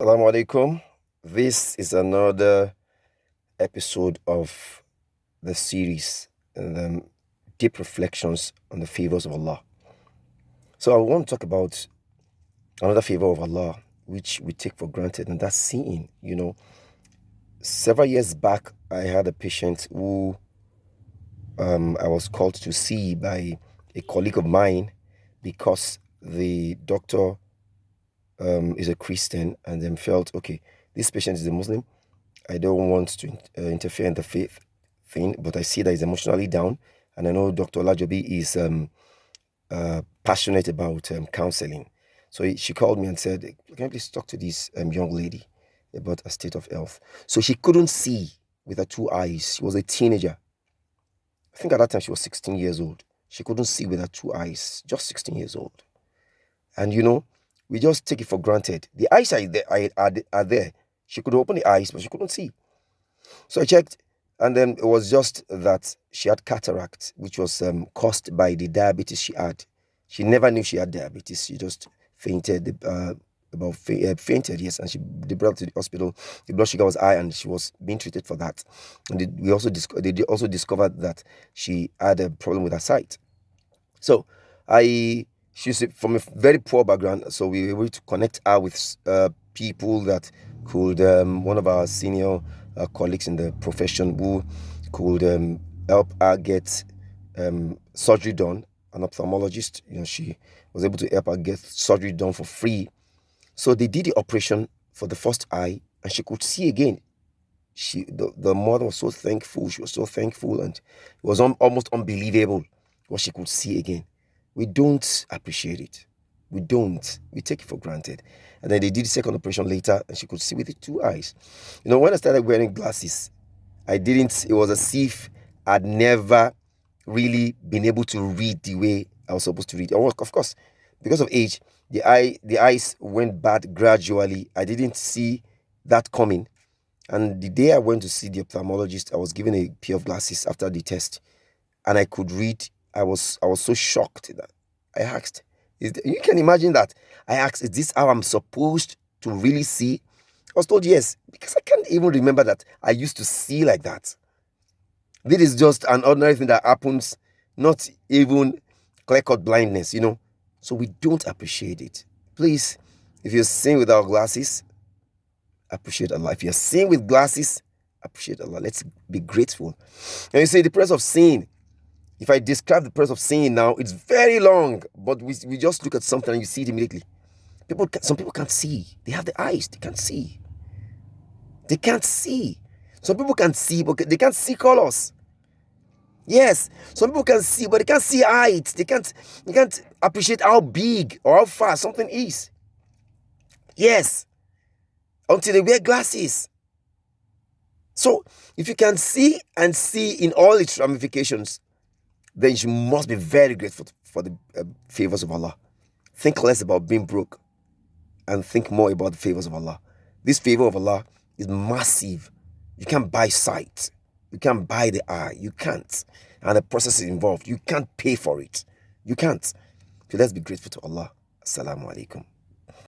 Assalamu alaikum. This is another episode of the series Deep Reflections on the Favours of Allah. So I want to talk about another favour of Allah which we take for granted, and that's seeing. Several years back, I had a patient who I was called to see by a colleague of mine because the doctor is a Christian and then felt, okay, this patient is a Muslim. I don't want to interfere in the faith thing, but I see that he's emotionally down. And I know Dr. Olajobi is passionate about counseling. So she called me and said, can I please talk to this young lady about her state of health? So she couldn't see with her two eyes. She was a teenager. I think at that time she was 16 years old. She couldn't see with her two eyes, just 16 years old. And we just take it for granted. The eyes are there. She could open the eyes, but she couldn't see. So I checked, and then it was just that she had cataract, which was caused by the diabetes she had. She never knew she had diabetes. She just fainted, fainted, yes, and they brought her to the hospital. The blood sugar was high, and she was being treated for that. And they also discovered that she had a problem with her sight. So she's from a very poor background, so we were able to connect her with people that could, one of our senior colleagues in the profession who could help her get surgery done, an ophthalmologist. She was able to help her get surgery done for free. So they did the operation for the first eye, and she could see again. The mother was so thankful. She was so thankful, and it was almost unbelievable what she could see again. We don't appreciate it. We don't. We take it for granted. And then they did the second operation later, and she could see with the two eyes. When I started wearing glasses, it was as if I'd never really been able to read the way I was supposed to read. Of course, because of age, the eyes went bad gradually. I didn't see that coming. And the day I went to see the ophthalmologist, I was given a pair of glasses after the test, and I could read. I was so shocked that I asked, you can imagine that. I asked, is this how I'm supposed to really see? I was told yes, because I can't even remember that I used to see like that. This is just an ordinary thing that happens, not even clear-cut blindness, So we don't appreciate it. Please, if you're seeing without glasses, appreciate Allah. If you're seeing with glasses, appreciate Allah. Let's be grateful. And you see, the process of seeing, if I describe the process of seeing now, it's very long, but we just look at something and you see it immediately. Some people can't see. They have the eyes. They can't see. They can't see. Some people can see, but they can't see colors. Yes, some people can see, but they can't see height. They can't appreciate how big or how far something is. Yes, until they wear glasses. So if you can see and see in all its ramifications, then you must be very grateful for the favours of Allah. Think less about being broke and think more about the favours of Allah. This favour of Allah is massive. You can't buy sight. You can't buy the eye. You can't. And the process is involved. You can't pay for it. You can't. So let's be grateful to Allah. Assalamu alaikum.